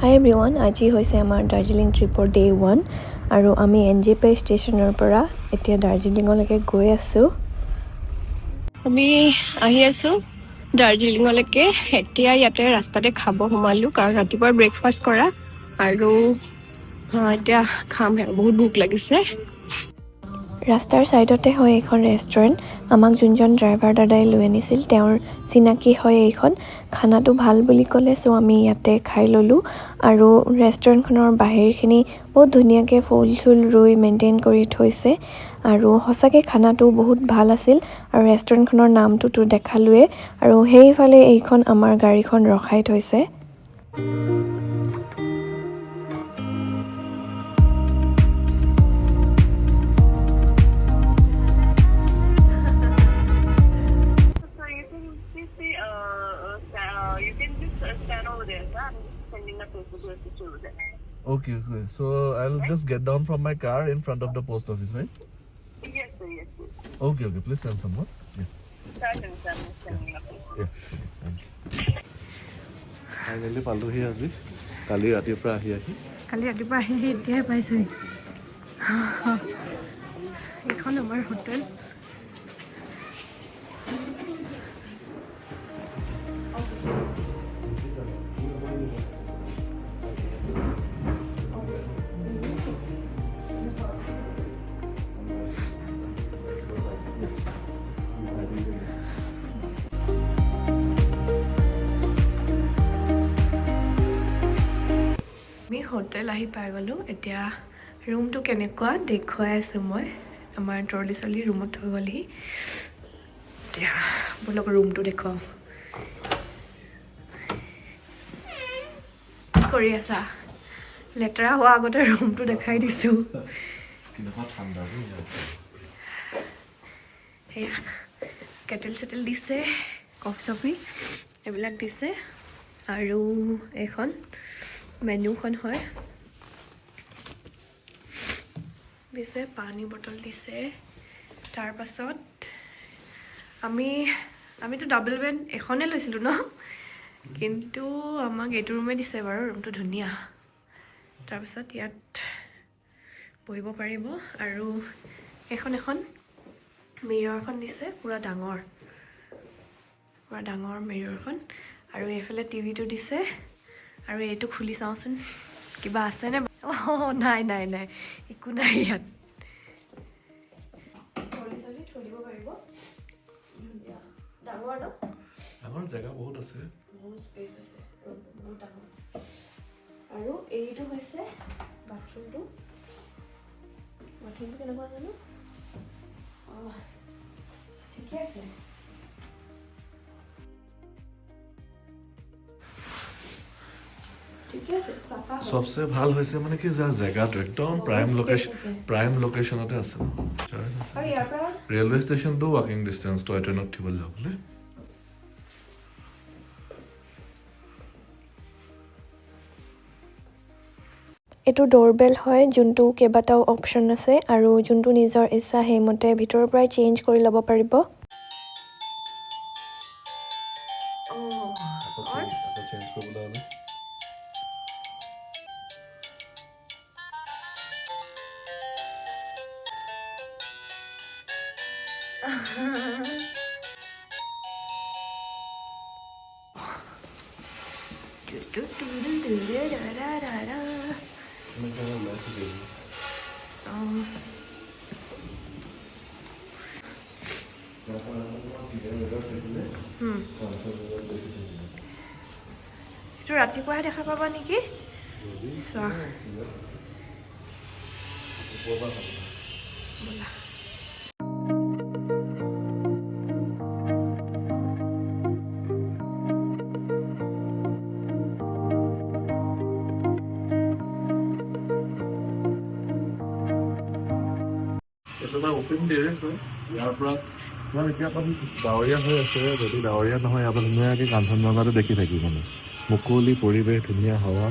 হাই everyone, আজি হৈছে আমাৰ দাৰ্জিলিং ট্ৰিপৰ ডে 1 আৰু আমি NJP ষ্টেচনৰ পৰা এতিয়া দাৰ্জিলিঙলৈকে গৈ আছোঁ। আমি আহি আছোঁ দাৰ্জিলিঙলৈকে। এতিয়া ইয়াতে ৰাস্তাতে খাব সোমালোঁ কাৰণ ৰাতিপুৱা ব্ৰেকফাষ্ট কৰা আৰু এতিয়া খামহে, বহুত ভোক লাগিছে। ৰাস্তাৰ ছাইডতে হয় এইখন ৰেষ্টুৰেণ্ট। আমাক যোনজন ড্ৰাইভাৰ দাদাই লৈ আনিছিল তেওঁৰ চিনাকি হয় এইখন। খানাটো ভাল বুলি ক'লে, চ' আমি ইয়াতে খাই ল'লোঁ। আৰু ৰেষ্টুৰেণ্টখনৰ বাহিৰখিনি বহুত ধুনীয়াকৈ ফুল চুল ৰুই মেইনটেইন কৰি থৈছে আৰু সঁচাকৈ খানাটো বহুত ভাল আছিল। আৰু ৰেষ্টুৰেণ্টখনৰ নামটোতো দেখালোৱে আৰু সেইফালে এইখন আমাৰ গাড়ীখন ৰখাই থৈছে। You can just stand over there. I'm sending a Facebook message to them. Okay. So I'll just get down from my car in front of the post office, right? Yes, sir. Yes, sir. Okay. Please send someone. Yeah. Sending a Facebook. Yeah. Thank you. Finally, পালোহি আজি। কালি ৰাতিপুৱা আহি এতিয়াহে পাইছোঁ। এইখন আমাৰ hotel. আমি hotel আহি পাই গ'লোঁ। এতিয়া ৰুমটো কেনেকুৱা দেখুৱাই আছোঁ মই। আমাৰ ট্ৰলি চলি ৰুমত থৈ গ'লহি। এতিয়া ব'লক ৰুমটো দেখুৱাওঁ। কি কৰি আছা? লেতেৰা হোৱা আগতে ৰুমটো দেখাই দিছোঁ। সেয়া কেটেল চেটেল দিছে, কফি চফি এইবিলাক দিছে আৰু এইখন মেনুখন হয় দিছে, পানী বটল দিছে। তাৰপাছত আমিতো ডাবল বেড এখনে লৈছিলোঁ ন, কিন্তু আমাক এইটো ৰুমে দিছে বাৰু। ৰুমটো ধুনীয়া। তাৰপাছত ইয়াত বহিব পাৰিব আৰু এখন মিৰৰখন দিছে, পুৰা ডাঙৰ মিৰৰখন। আৰু এইফালে টিভিটো দিছে আৰু এইটো খুলি চাওঁচোন কিবা আছেনে। নাই একো নাই ইয়াত। চলি থৈ দিব পাৰিব। ডাঙৰ ন? আমাৰ জেগা বহুত আছে। বহুত স্পেচ আছে, বহুত ডাঙৰ। আৰু এইটো হৈছে বাথৰুমটো কেনেকুৱা জানো? ঠিকে আছে। সবচে ভাল হৈছে মানে কি যাৰ জেগাটো একদম প্ৰাইম লোকেশ্যনতে আছে। ৰেলৱে ষ্টেচনটো ৱাকিং ডিষ্টেঞ্চ টয় ট্ৰেইনত উঠিবলৈ যাবলৈ। এইটো ডোৰবেল হয়, যোনটো কেইবাটাও অপশ্যন আছে আৰু যোনটো নিজৰ ইচ্ছা সেইমতে ভিতৰৰ পৰাই চেঞ্জ কৰি ল'ব পাৰিব। চেঞ্জ কৰিবলৈ হ'লে এইটো ৰাতিপুৱাহে দেখা পাবা নেকি? চোৱা ব'লা। অপেন টেৰেছ হয়। ইয়াৰ পৰা এতিয়া ডাৱৰীয়া হৈ আছে, যদি ডাৱৰীয়া নহয় ইয়াৰ পৰা ধুনীয়াকৈ কাঞ্চনজংঘাটো দেখি থাকি মানে মুকলি পৰিৱেশ, ধুনীয়া হাৱা,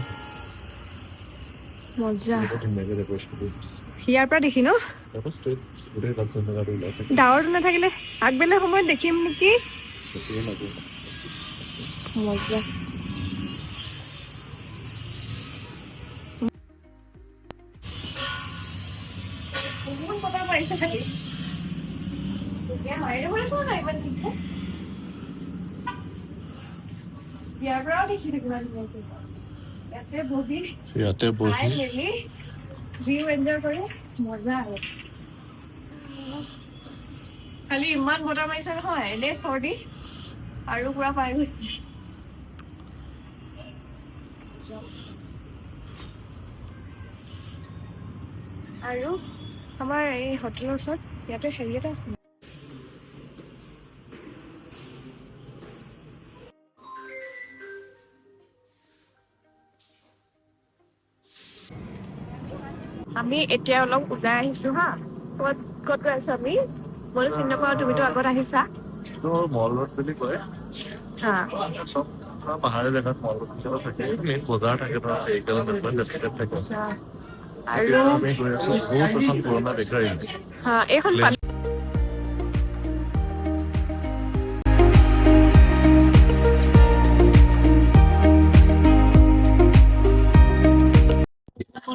মজা। ধুনীয়াকৈ ডেকৰেশ্যন কৰি দিছে। ইয়াৰ পৰা দেখি ন? ইয়াৰ পৰা ষ্ট্ৰেইট গোটেই কাঞ্চনজংঘাটো ওলাই থাকে। ডাৱৰটো নাথাকিলে আগবেলা সময়ত দেখিম নেকি? মজা। বতাহ মাৰিছে খালি মাৰিলে বুলি চোৱা নাই ইমান ঠিক ইয়াৰ পৰাও দেখি থাকিব ইয়াতে বহি খাই মেলি ভিউ এনজয় কৰি মজা আহে খালি ইমান বতাহ মাৰিছে নহয় এনেই চৰ্দি আৰু পুৰা পাই গৈছে আৰু আমাৰ এই হোটেলৰ ওচৰত ইয়াতে হেৰি এটা আছে আমি এতিয়া অলপ ওলাই আহিছো হা ক'ত ক'ত গৈ আছো আমি মই চিনি নাপাওঁ তুমিতো আগত আহিছা মল ৰোড বুলি কয় হা চব পাহাৰীয়া জেগাত মল ৰোড হিচাপে থাকে মেইন বজাৰ থাকে ধৰা থাকে আৰু আমি গৈ আছো বহুত এখন পুৰণা বেকাৰী হা এইখন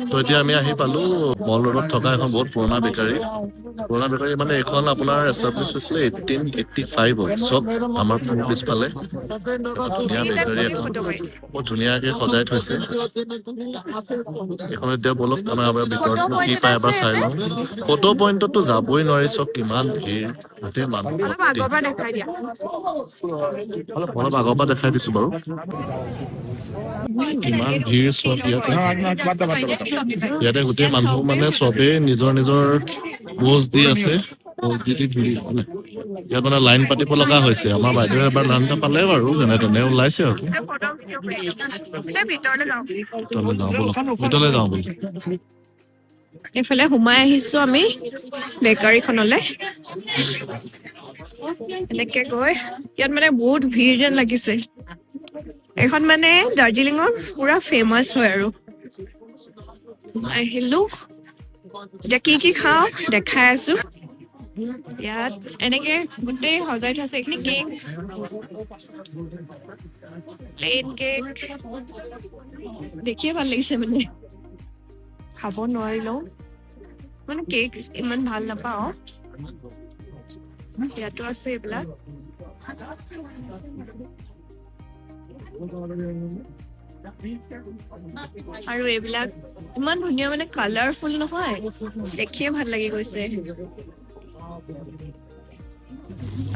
তো এতিয়া আমি আহি পালো মল ৰোডত থকা এখন বহুত পুৰণা বেকাৰী মানে এইখন আপোনাৰ এষ্টাব্লিছ হৈছিলে 1885 চব আমাৰ পিছফালে ধুনীয়া বেকাৰী এখন বহুত ধুনীয়াকে সজাই থৈছে এইখন এতিয়া বলক আমাৰ ভিতৰত কি পাই এবাৰ চাই লওঁ ফটো পইণ্টতো যাবই নোৱাৰি চব কিমান ভিৰ গোটেই মানুহ অলপ আগৰ পৰা দেখাই দিছো বাৰু কিমান ভিৰ চব ইয়াতে গোটেই মানুহ মানে চবেই নিজৰ নিজৰ পোজ দি আছে পোজ দি ইয়াত মানে লাইন পাতিব লগা হৈছে আমাৰ বাইদেউ এবাৰ লাইন এটা পালে বাৰু যেনে তেনে ওলাইছে আৰু ভিতৰলৈ যাওঁ বুলি এইফালে সোমাই আহিছো আমি বেকাৰীখনলে এনেকে গৈ ইয়াত মানে বহুত ভিৰ যেন লাগিছে এখন মানে দাৰ্জিলিঙৰ পুৰা ফেমাছ হয় আৰু আহিলো এতিয়া কি খাওঁ দেখাই আছো ইয়াত এনেকে গোটেই সজাই থোৱা আছে এইখিনি কেক প্লেন কেক দেখিয়ে ভাল লাগিছে মানে খাব নোৱাৰিলেও মানে কেক ইমান ভাল নাপাওঁ ইয়াতো আছে এইবিলাক আৰু এইবিলাক ইমান ধুনীয়া মানে কালাৰফুল নহয় দেখিয়ে ভাল লাগি গৈছে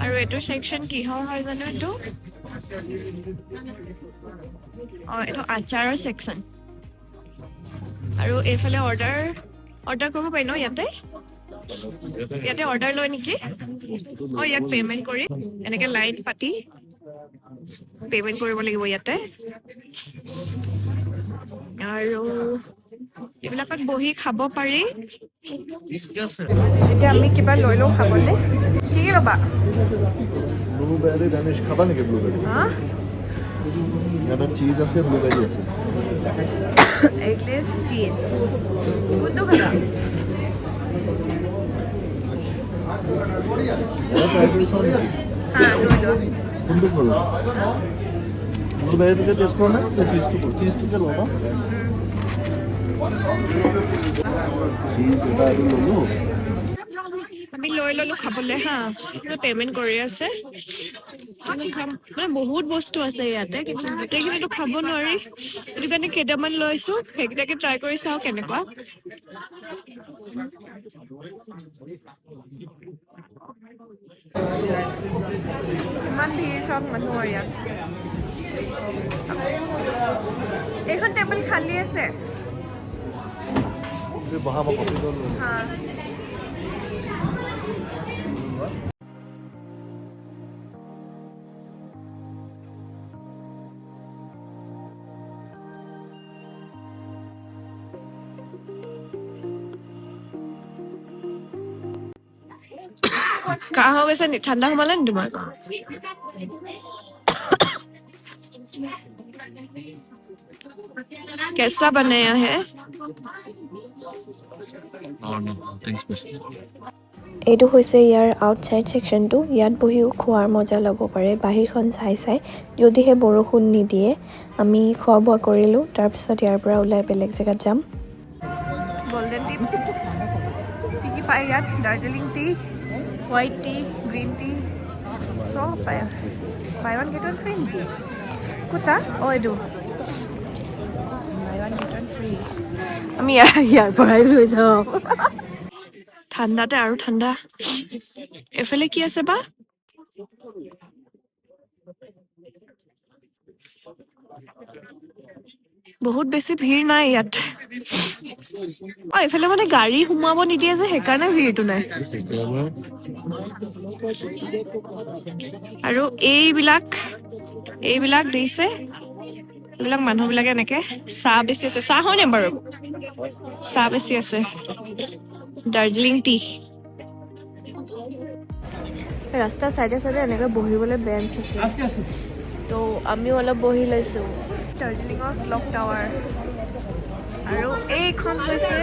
আৰু এইটো সেকশন কিহৰ হয় জানো এইটো আচাৰৰ সেকশন আৰু এইফালে অৰ্ডাৰ কৰিব পাৰি ন ইয়াতে অৰ্ডাৰ লয় নেকি ইয়াত পেমেন্ট কৰি এনেকে লাইন পাতি পেমেন্ট কৰিব লাগিব ইয়াতে আৰু এইবিলাকত বহি খাব পাৰি এতিয়া আমি কিবা লৈ লওঁ খাবলৈ কি ল'বা ব্লুবেৰী ডেনিছ খাবা নেকি ব্লুবেৰী ইয়াতে চীজ আছে ব্লুবেৰী আছে এগলেছ চীজ কোনটো খাবা কোনটো খাবা ব্লুবেৰীটোকে টেষ্ট কৰা নাই চীজটোকে ল'বা চীজ এটা ল'লো আমি লৈ ললো খাবলৈ হা পেমেন্ট কৰি আছে মানে বহুত বস্তু আছে ইয়াতে কিন্তু গোটেইখিনিতো খাব নোৱাৰি সেইটো কাৰণে কেইটামান লৈছো সেইকেইটাকে ট্ৰাই কৰি চাওঁ কেনেকুৱা ইমান ভিৰ চব মানুহৰ ইয়াত এইখন টেবুল খালী আছে বহাব হা কাহ হৈ গৈছে ঠাণ্ডা সোমালে নি তোমাৰ कैसा बनाया है এইটো হৈছে ইয়াৰ আউটসাইড সেকশনটো ইয়াত বহিও খোৱাৰ মজা ল'ব পাৰে বাহিৰখন চাই যদিহে বৰষুণ নিদিয়ে আমি খোৱা বোৱা কৰিলোঁ তাৰপিছত ইয়াৰ পৰা ওলাই বেলেগ জেগাত যাম গল্ডেন টিপ কি পায় ইয়াত Darjeeling T white tea green tea চব পায় buy one get one free নেকি কোটা অঁ এইটো buy one get one free আমি ইয়াৰ পৰাই লৈ যাওঁ ঠাণ্ডাতে আৰু ঠাণ্ডা এফালে কি আছে বা বহুত বেছি ভিৰ নাই ইয়াত অঁ এইফালে মানে গাড়ী সোমাব নিদিয়ে যে সেইকাৰণে ভিৰটো নাই আৰু এইবিলাক দিছে এইবিলাক মানুহবিলাকে এনেকে চাহ বেছি আছে চাহ হয়নে বাৰু চাহ বেছি আছে দাৰ্জিলিং টি ৰাস্তাৰ চাইডে চাইডে এনেকৈ বহিবলৈ বেঞ্চ আছে তো আমিও অলপ বহি লৈছোঁ দাৰ্জিলিঙৰ ক্লক টাৱাৰ আৰু এইখন হৈছে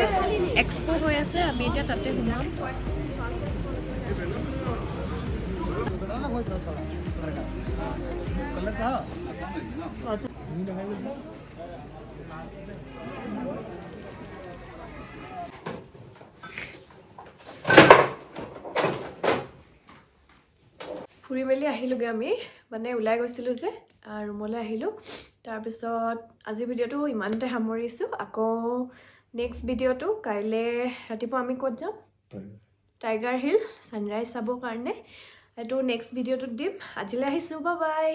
এক্সপো হৈ আছে আমি এতিয়া তাতে সোমাম ফুৰি মেলি আহিলোঁগৈ আমি মানে ওলাই গৈছিলোঁ যে ৰুমলৈ আহিলোঁ তাৰপিছত আজিৰ ভিডিঅ'টো ইমানতে সামৰিছোঁ আকৌ নেক্সট ভিডিঅ'টো কাইলৈ ৰাতিপুৱা আমি ক'ত যাম টাইগাৰ হিল ছানৰাইজ চাবৰ কাৰণে এইটো নেক্সট ভিডিঅ'টোত দিম আজিলৈ আহিছোঁ বাই বাই